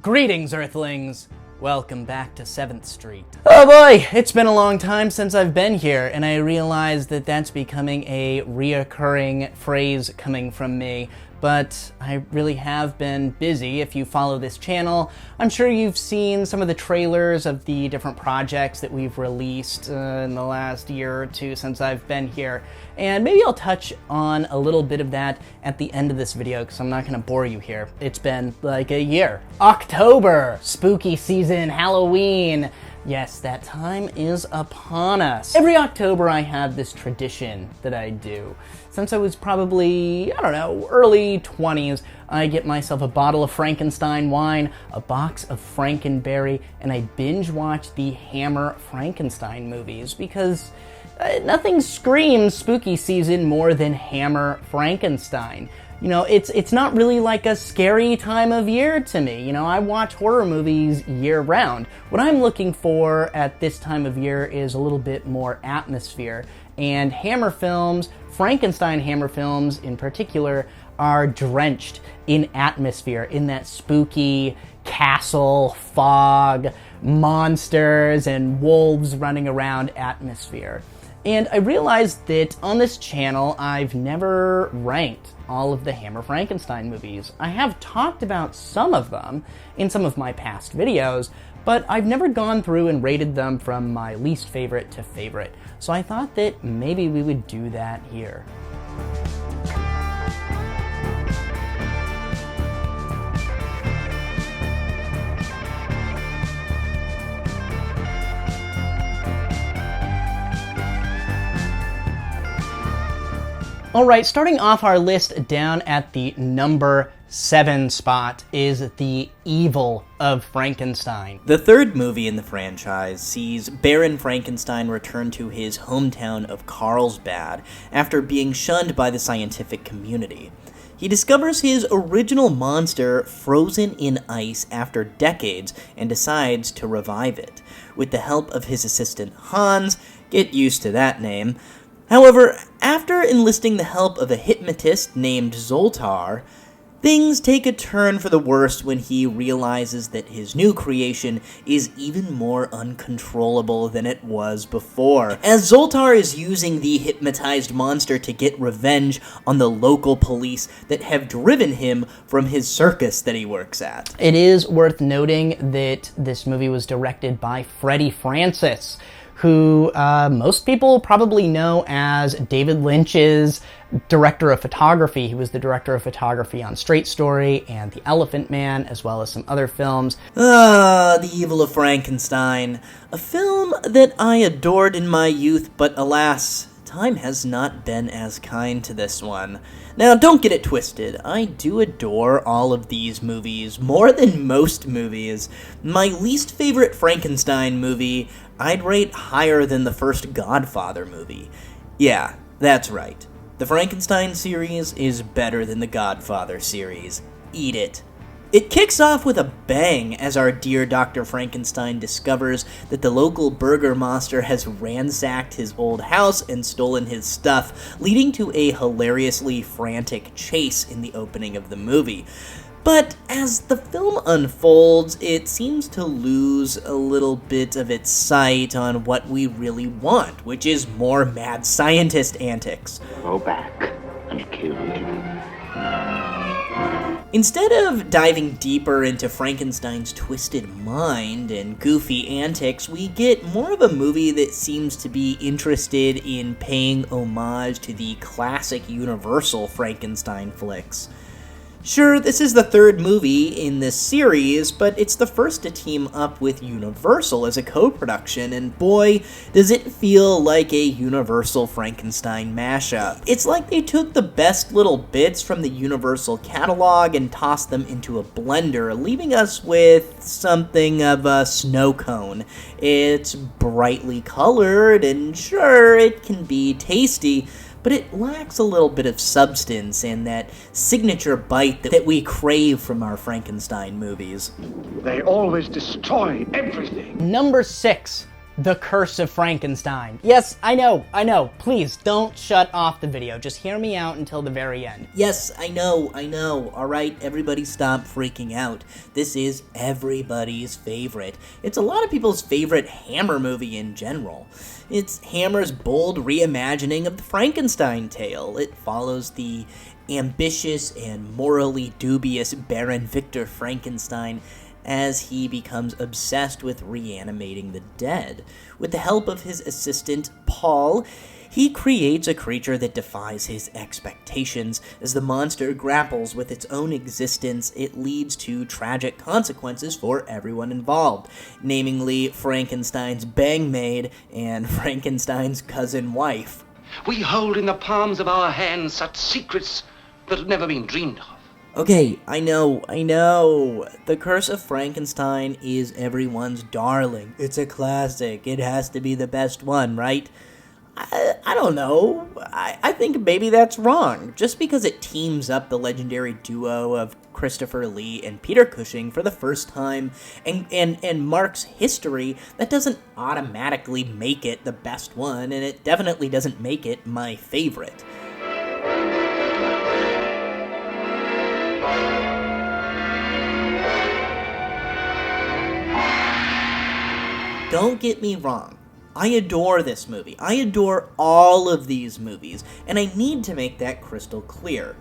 Greetings, Earthlings! Welcome back to 7th Street. Oh boy, it's been a long time since I've been here, and I realize that that's becoming a reoccurring phrase coming from me. But I really have been busy. If you follow this channel, I'm sure you've seen some of the trailers of the different projects that we've released in the last year or two since I've been here. And maybe I'll touch on a little bit of that at the end of this video, because I'm not going to bore you here. It's been like a year. October! Spooky season, Halloween! Yes, that time is upon us. Every October I have this tradition that I do. Since I was probably, I don't know, early 20s, I get myself a bottle of Frankenstein wine, a box of Frankenberry, and I binge watch the Hammer Frankenstein movies because nothing screams spooky season more than Hammer Frankenstein. You know, it's not really like a scary time of year to me. You know, I watch horror movies year-round. What I'm looking for at this time of year is a little bit more atmosphere. And Hammer films, Frankenstein Hammer films in particular, are drenched in atmosphere, in that spooky castle, fog, monsters, and wolves running around atmosphere. And I realized that on this channel, I've never ranked all of the Hammer Frankenstein movies. I have talked about some of them in some of my past videos, but I've never gone through and rated them from my least favorite to favorite. So I thought that maybe we would do that here. Alright, starting off our list down at the number 7 spot is The Evil of Frankenstein. The third movie in the franchise sees Baron Frankenstein return to his hometown of Carlsbad after being shunned by the scientific community. He discovers his original monster frozen in ice after decades and decides to revive it. With the help of his assistant Hans, get used to that name. However, after enlisting the help of a hypnotist named Zoltar, things take a turn for the worse when he realizes that his new creation is even more uncontrollable than it was before, as Zoltar is using the hypnotized monster to get revenge on the local police that have driven him from his circus that he works at. It is worth noting that this movie was directed by Freddie Francis, who most people probably know as David Lynch's director of photography. He was the director of photography on Straight Story and The Elephant Man, as well as some other films. The Evil of Frankenstein, a film that I adored in my youth, but alas, time has not been as kind to this one. Now, don't get it twisted, I do adore all of these movies more than most movies. My least favorite Frankenstein movie I'd rate higher than the first Godfather movie. Yeah, that's right. The Frankenstein series is better than the Godfather series. Eat it. It kicks off with a bang as our dear Dr. Frankenstein discovers that the local burgomaster has ransacked his old house and stolen his stuff, leading to a hilariously frantic chase in the opening of the movie. But as the film unfolds, it seems to lose a little bit of its sight on what we really want, which is more mad scientist antics. Go back and kill him. Instead of diving deeper into Frankenstein's twisted mind and goofy antics, we get more of a movie that seems to be interested in paying homage to the classic Universal Frankenstein flicks. Sure, this is the third movie in this series, but it's the first to team up with Universal as a co-production, and boy, does it feel like a Universal Frankenstein mashup. It's like they took the best little bits from the Universal catalog and tossed them into a blender, leaving us with something of a snow cone. It's brightly colored, and sure, it can be tasty, but it lacks a little bit of substance and that signature bite that we crave from our Frankenstein movies. They always destroy everything. Number 6 The Curse of Frankenstein. Yes, I know. Please, don't shut off the video. Just hear me out until the very end. Yes, I know. Alright, everybody stop freaking out. This is everybody's favorite. It's a lot of people's favorite Hammer movie in general. It's Hammer's bold reimagining of the Frankenstein tale. It follows the ambitious and morally dubious Baron Victor Frankenstein as he becomes obsessed with reanimating the dead. With the help of his assistant, Paul, he creates a creature that defies his expectations. As the monster grapples with its own existence, it leads to tragic consequences for everyone involved, namely Frankenstein's bangmaid and Frankenstein's cousin wife. We hold in the palms of our hands such secrets that have never been dreamed of. Okay, I know. The Curse of Frankenstein is everyone's darling. It's a classic. It has to be the best one, right? I don't know. I think maybe that's wrong. Just because it teams up the legendary duo of Christopher Lee and Peter Cushing for the first time and marks history, that doesn't automatically make it the best one, and it definitely doesn't make it my favorite. Don't get me wrong, I adore this movie. I adore all of these movies, and I need to make that crystal clear.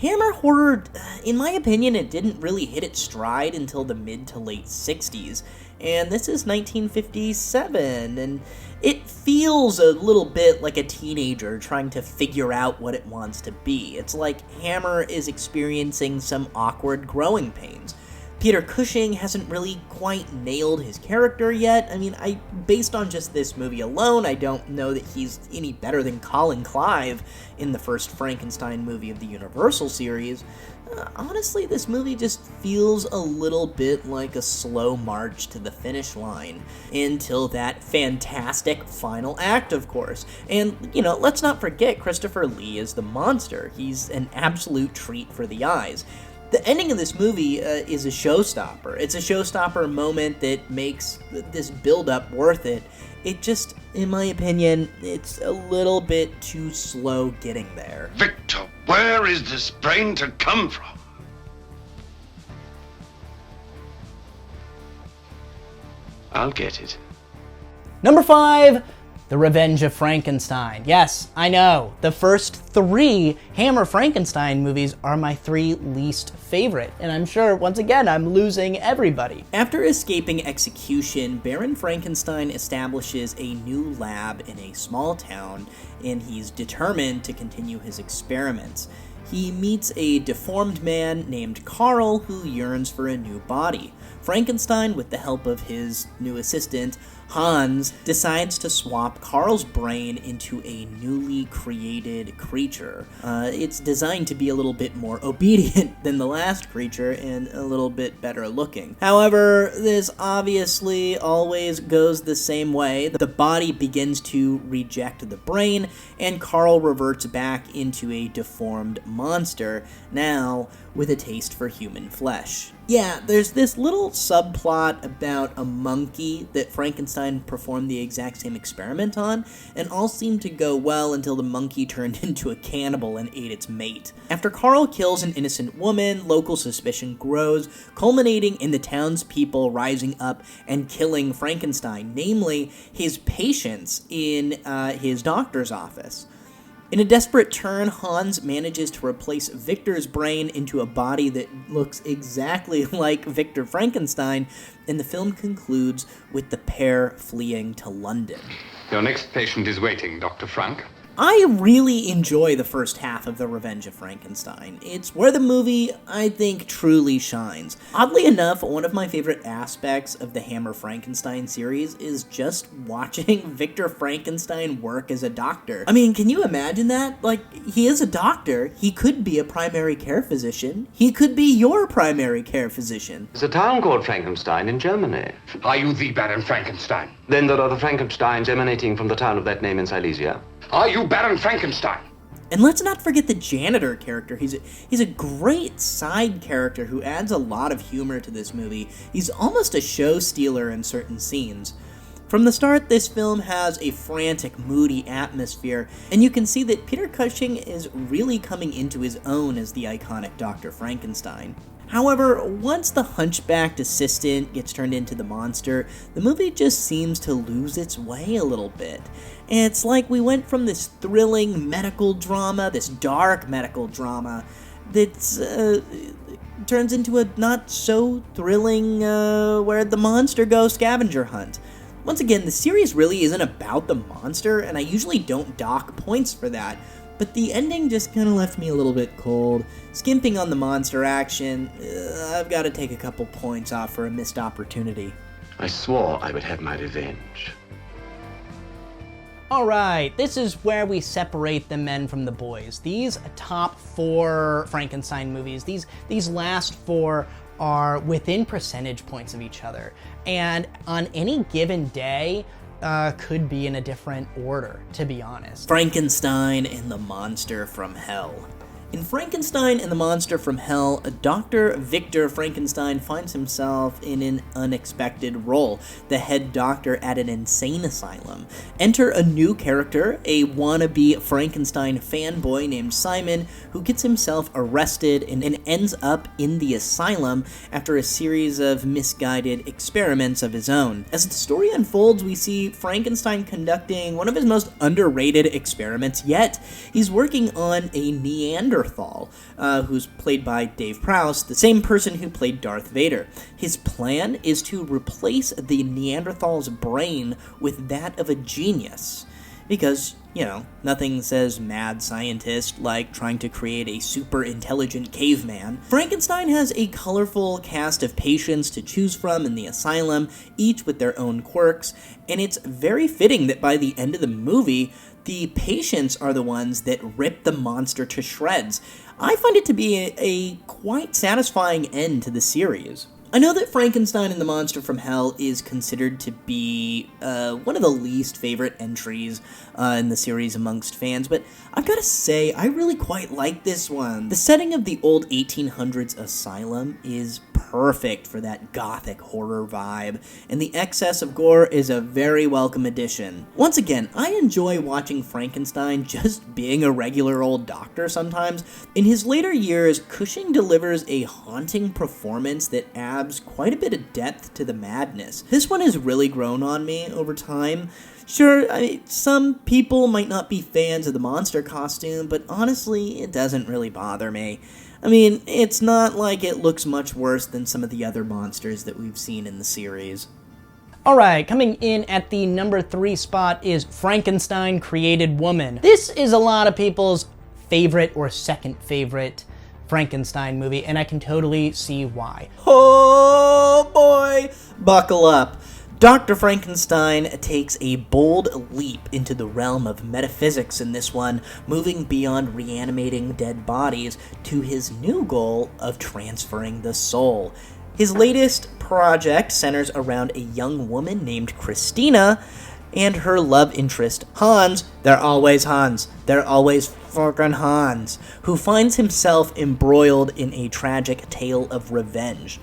Hammer horror, in my opinion, it didn't really hit its stride until the mid to late 60s, and this is 1957, and it feels a little bit like a teenager trying to figure out what it wants to be. It's like Hammer is experiencing some awkward growing pains. Peter Cushing hasn't really quite nailed his character yet. I mean, based on just this movie alone, I don't know that he's any better than Colin Clive in the first Frankenstein movie of the Universal series. Honestly, this movie just feels a little bit like a slow march to the finish line, until that fantastic final act, of course. And, let's not forget Christopher Lee is the monster. He's an absolute treat for the eyes. The ending of this movie is a showstopper. It's a showstopper moment that makes this build-up worth it. It just, in my opinion, it's a little bit too slow getting there. Victor, where is this brain to come from? I'll get it. Number 5, The Revenge of Frankenstein. Yes, I know, the first 3 Hammer Frankenstein movies are my 3 least favorite, and I'm sure, once again, I'm losing everybody. After escaping execution, Baron Frankenstein establishes a new lab in a small town, and he's determined to continue his experiments. He meets a deformed man named Carl who yearns for a new body. Frankenstein, with the help of his new assistant, Hans, decides to swap Carl's brain into a newly created creature. It's designed to be a little bit more obedient than the last creature and a little bit better looking. However, this obviously always goes the same way. The body begins to reject the brain, and Carl reverts back into a deformed monster, now with a taste for human flesh. Yeah, there's this little subplot about a monkey that Frankenstein performed the exact same experiment on, and all seemed to go well until the monkey turned into a cannibal and ate its mate. After Carl kills an innocent woman, local suspicion grows, culminating in the townspeople rising up and killing Frankenstein, namely his patients in his doctor's office. In a desperate turn, Hans manages to replace Victor's brain into a body that looks exactly like Victor Frankenstein, and the film concludes with the pair fleeing to London. Your next patient is waiting, Dr. Frank. I really enjoy the first half of The Revenge of Frankenstein. It's where the movie, I think, truly shines. Oddly enough, one of my favorite aspects of the Hammer Frankenstein series is just watching Victor Frankenstein work as a doctor. I mean, can you imagine that? Like, he is a doctor. He could be a primary care physician. He could be your primary care physician. There's a town called Frankenstein in Germany. Are you the Baron Frankenstein? Then there are the Frankensteins emanating from the town of that name in Silesia. Are you Baron Frankenstein? And let's not forget the janitor character. He's a great side character who adds a lot of humor to this movie. He's almost a show stealer in certain scenes. From the start, this film has a frantic, moody atmosphere, and you can see that Peter Cushing is really coming into his own as the iconic Dr. Frankenstein. However, once the hunchbacked assistant gets turned into the monster, the movie just seems to lose its way a little bit. It's like we went from this thrilling medical drama, this dark medical drama, that turns into a not-so-thrilling, where'd the monster go scavenger hunt. Once again, the series really isn't about the monster, and I usually don't dock points for that, but the ending just kind of left me a little bit cold. Skimping on the monster action, I've got to take a couple points off for a missed opportunity. I swore I would have my revenge. Alright, this is where we separate the men from the boys. These top 4 Frankenstein movies, these last 4 are within percentage points of each other, and on any given day, could be in a different order, to be honest. Frankenstein and the Monster from Hell. In Frankenstein and the Monster from Hell, Dr. Victor Frankenstein finds himself in an unexpected role, the head doctor at an insane asylum. Enter a new character, a wannabe Frankenstein fanboy named Simon, who gets himself arrested and ends up in the asylum after a series of misguided experiments of his own. As the story unfolds, we see Frankenstein conducting one of his most underrated experiments yet. He's working on a Neanderthal, who's played by Dave Prowse, the same person who played Darth Vader. His plan is to replace the Neanderthal's brain with that of a genius. Because, nothing says mad scientist like trying to create a super intelligent caveman. Frankenstein has a colorful cast of patients to choose from in the asylum, each with their own quirks, and it's very fitting that by the end of the movie, the patients are the ones that rip the monster to shreds. I find it to be a quite satisfying end to the series. I know that Frankenstein and the Monster from Hell is considered to be one of the least favorite entries in the series amongst fans, but I've got to say, I really quite like this one. The setting of the old 1800s asylum is perfect for that gothic horror vibe, and the excess of gore is a very welcome addition. Once again, I enjoy watching Frankenstein just being a regular old doctor sometimes. In his later years, Cushing delivers a haunting performance that adds quite a bit of depth to the madness. This one has really grown on me over time. Sure, some people might not be fans of the monster costume, but honestly, it doesn't really bother me. It's not like it looks much worse than some of the other monsters that we've seen in the series. Alright, coming in at the number 3 spot is Frankenstein Created Woman. This is a lot of people's favorite or second favorite Frankenstein movie, and I can totally see why. Oh boy, buckle up. Dr. Frankenstein takes a bold leap into the realm of metaphysics in this one, moving beyond reanimating dead bodies to his new goal of transferring the soul. His latest project centers around a young woman named Christina and her love interest, Hans. They're always Hans. They're always fucking Hans, who finds himself embroiled in a tragic tale of revenge.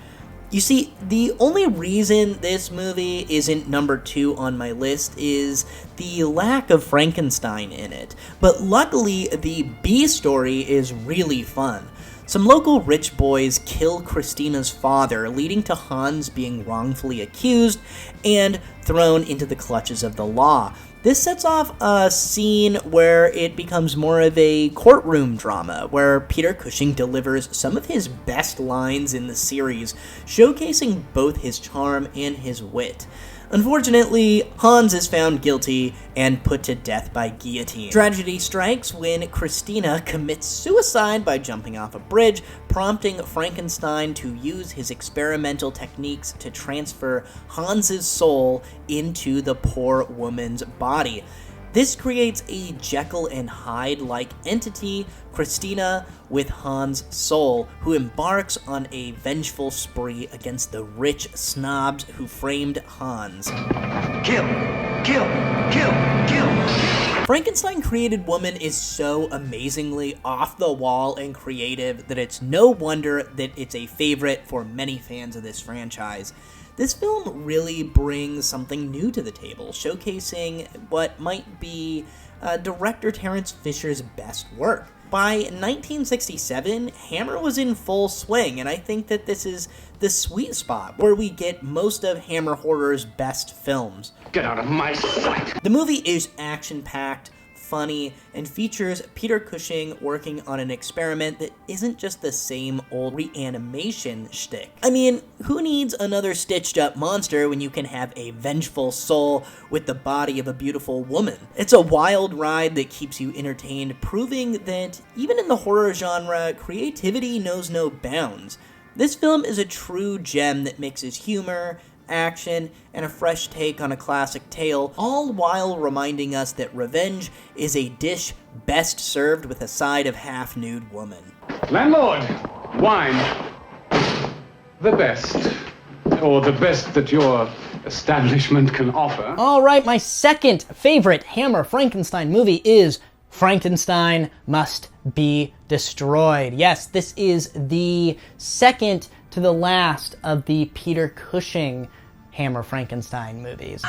You see, the only reason this movie isn't number 2 on my list is the lack of Frankenstein in it, but luckily the B story is really fun. Some local rich boys kill Christina's father, leading to Hans being wrongfully accused and thrown into the clutches of the law. This sets off a scene where it becomes more of a courtroom drama, where Peter Cushing delivers some of his best lines in the series, showcasing both his charm and his wit. Unfortunately, Hans is found guilty and put to death by guillotine. Tragedy strikes when Christina commits suicide by jumping off a bridge, prompting Frankenstein to use his experimental techniques to transfer Hans's soul into the poor woman's body. This creates a Jekyll and Hyde-like entity, Christina with Hans' soul, who embarks on a vengeful spree against the rich snobs who framed Hans. Kill! Kill! Kill! Kill! Frankenstein Created Woman is so amazingly off the wall and creative that it's no wonder that it's a favorite for many fans of this franchise. This film really brings something new to the table, showcasing what might be director Terence Fisher's best work. By 1967, Hammer was in full swing, and I think that this is the sweet spot where we get most of Hammer Horror's best films. Get out of my sight! The movie is action-packed, funny, and features Peter Cushing working on an experiment that isn't just the same old reanimation shtick. I mean, who needs another stitched-up monster when you can have a vengeful soul with the body of a beautiful woman? It's a wild ride that keeps you entertained, proving that even in the horror genre, creativity knows no bounds. This film is a true gem that mixes humor, action, and a fresh take on a classic tale, all while reminding us that revenge is a dish best served with a side of half-nude woman. Landlord! Wine! The best. Or the best that your establishment can offer. Alright, my second favorite Hammer Frankenstein movie is Frankenstein Must Be Destroyed. Yes, this is the second to the last of the Peter Cushing Hammer Frankenstein movies.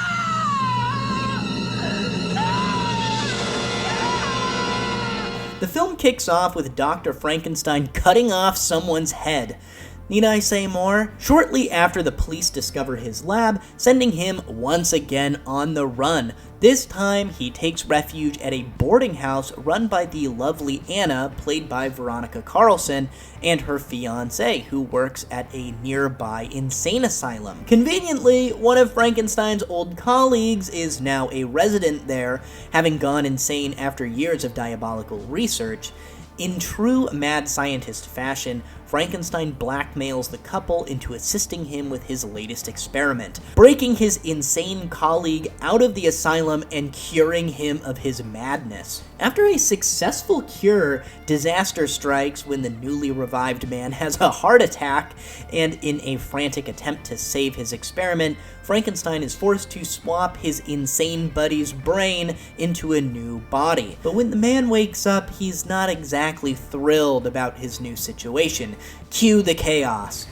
The film kicks off with Dr. Frankenstein cutting off someone's head. Need I say more? Shortly after, the police discover his lab, sending him once again on the run. This time, he takes refuge at a boarding house run by the lovely Anna, played by Veronica Carlson, and her fiancé, who works at a nearby insane asylum. Conveniently, one of Frankenstein's old colleagues is now a resident there, having gone insane after years of diabolical research. In true mad scientist fashion, Frankenstein blackmails the couple into assisting him with his latest experiment, breaking his insane colleague out of the asylum and curing him of his madness. After a successful cure, disaster strikes when the newly revived man has a heart attack, and in a frantic attempt to save his experiment, Frankenstein is forced to swap his insane buddy's brain into a new body. But when the man wakes up, he's not exactly thrilled about his new situation. Cue the chaos.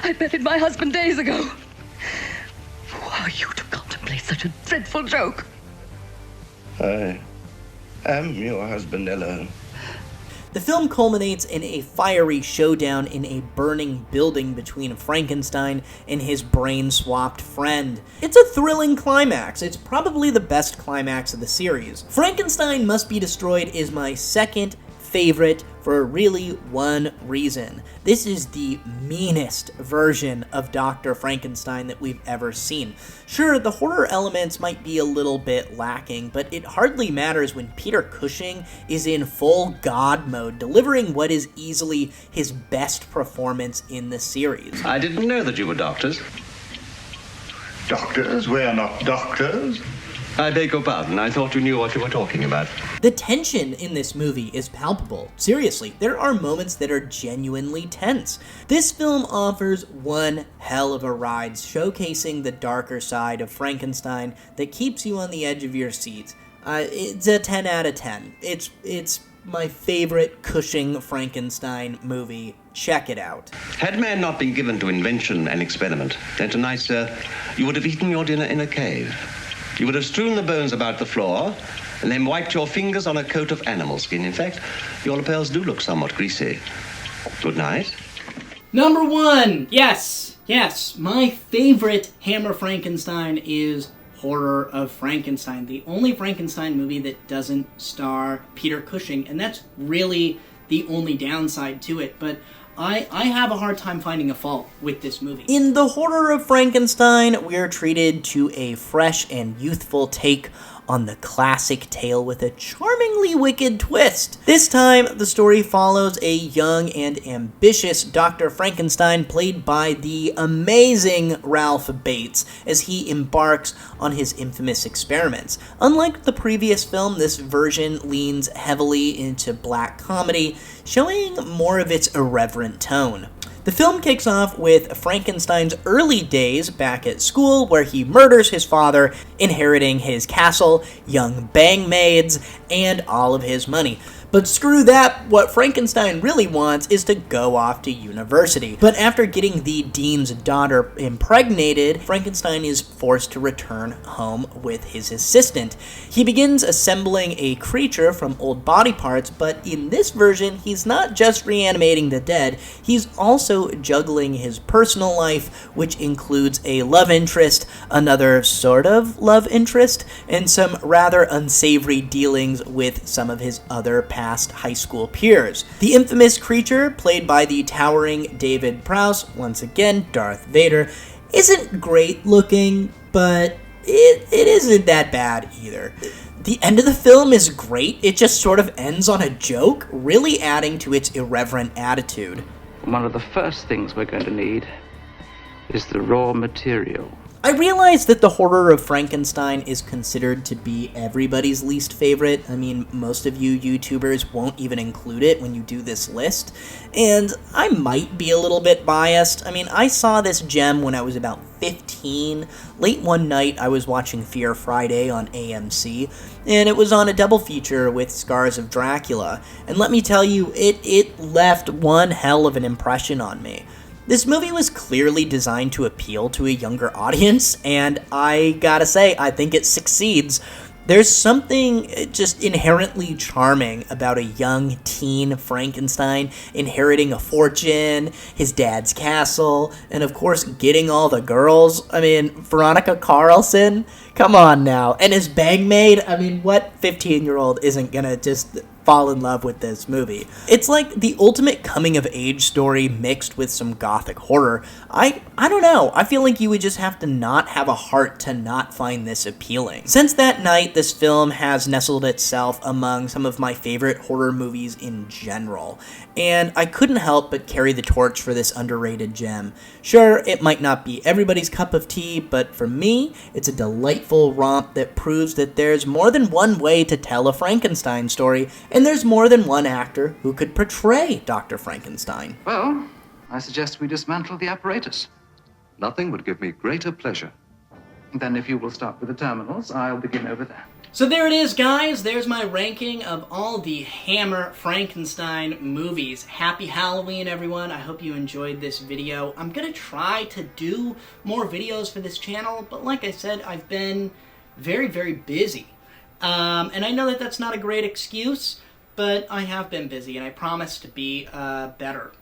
I buried my husband days ago. Who are you to contemplate such a dreadful joke? I am your husband, Ella. The film culminates in a fiery showdown in a burning building between Frankenstein and his brain-swapped friend. It's a thrilling climax. It's probably the best climax of the series. Frankenstein Must Be Destroyed is my second favorite for really one reason. This is the meanest version of Dr. Frankenstein that we've ever seen. Sure, the horror elements might be a little bit lacking, but it hardly matters when Peter Cushing is in full god mode, delivering what is easily his best performance in the series. I didn't know that you were doctors. Doctors? We are not doctors. I beg your pardon. I thought you knew what you were talking about. The tension in this movie is palpable. Seriously, there are moments that are genuinely tense. This film offers one hell of a ride, showcasing the darker side of Frankenstein that keeps you on the edge of your seat. It's a 10 out of 10. It's my favorite Cushing Frankenstein movie. Check it out. Had man not been given to invention and experiment, then tonight, sir, you would have eaten your dinner in a cave. You would have strewn the bones about the floor, and then wiped your fingers on a coat of animal skin. In fact, your lapels do look somewhat greasy. Good night. Number one! Yes, my favorite Hammer Frankenstein is Horror of Frankenstein, the only Frankenstein movie that doesn't star Peter Cushing, and that's really the only downside to it, but I have a hard time finding a fault with this movie. In the Horror of Frankenstein, we are treated to a fresh and youthful take on the classic tale with a charmingly wicked twist. This time, the story follows a young and ambitious Dr. Frankenstein, played by the amazing Ralph Bates, as he embarks on his infamous experiments. Unlike the previous film, this version leans heavily into black comedy, showing more of its irreverent tone. The film kicks off with Frankenstein's early days back at school, where he murders his father, inheriting his castle, young bangmaids, and all of his money. But screw that, what Frankenstein really wants is to go off to university. But after getting the dean's daughter impregnated, Frankenstein is forced to return home with his assistant. He begins assembling a creature from old body parts, but in this version, he's not just reanimating the dead, he's also juggling his personal life, which includes a love interest, another sort of love interest, and some rather unsavory dealings with some of his other past high school peers. The infamous creature, played by the towering David Prowse, once again Darth Vader, isn't great looking, but it isn't that bad either. The end of the film is great, it just sort of ends on a joke, really adding to its irreverent attitude. One of the first things we're going to need is the raw material. I realize that the horror of Frankenstein is considered to be everybody's least favorite. I mean, most of you YouTubers won't even include it when you do this list, and I might be a little bit biased. I mean, I saw this gem when I was about 15. Late one night, I was watching Fear Friday on AMC, and it was on a double feature with Scars of Dracula, and let me tell you, it left one hell of an impression on me. This movie was clearly designed to appeal to a younger audience, and I gotta say, I think it succeeds. There's something just inherently charming about a young teen Frankenstein inheriting a fortune, his dad's castle, and of course getting all the girls. I mean, Veronica Carlson, come on now. And his bangmaid, I mean, what 15-year-old isn't gonna just fall in love with this movie? It's like the ultimate coming-of-age story mixed with some gothic horror. I don't know. I feel like you would just have to not have a heart to not find this appealing. Since that night, this film has nestled itself among some of my favorite horror movies in general, and I couldn't help but carry the torch for this underrated gem. Sure, it might not be everybody's cup of tea, but for me, it's a delightful romp that proves that there's more than one way to tell a Frankenstein story, and there's more than one actor who could portray Dr. Frankenstein. Well, I suggest we dismantle the apparatus. Nothing would give me greater pleasure. Then if you will start with the terminals, I'll begin over there. So there it is, guys. There's my ranking of all the Hammer Frankenstein movies. Happy Halloween, everyone. I hope you enjoyed this video. I'm going to try to do more videos for this channel, but like I said, I've been very, very busy. And I know that that's not a great excuse, but I have been busy, and I promise to be better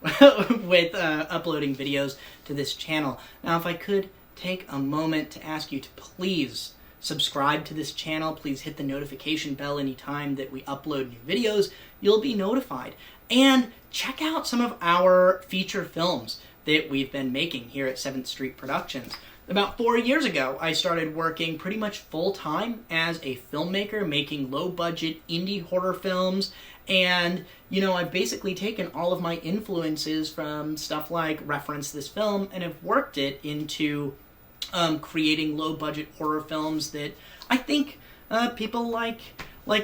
with uploading videos to this channel. Now, if I could take a moment to ask you to please subscribe to this channel. Please hit the notification bell anytime that we upload new videos. You'll be notified. And check out some of our feature films that we've been making here at 7th Street Productions. About 4 years ago, I started working pretty much full-time as a filmmaker, making low-budget indie horror films. And, you know, I've basically taken all of my influences from stuff like Reference This Film and have worked it into creating low-budget horror films that I think people like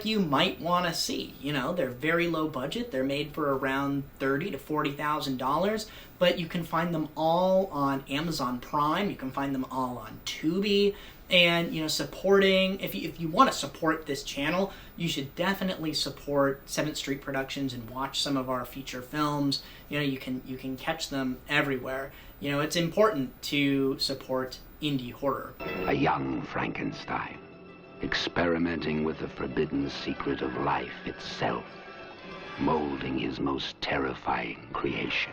you might want to see. You know, they're very low budget. They're made for around $30,000 to $40,000, but you can find them all on Amazon Prime. You can find them all on Tubi. And, you know, supporting, if you want to support this channel, you should definitely support 7th Street Productions and watch some of our feature films. You know, you can catch them everywhere. You know, it's important to support indie horror. A young Frankenstein, experimenting with the forbidden secret of life itself, molding his most terrifying creation.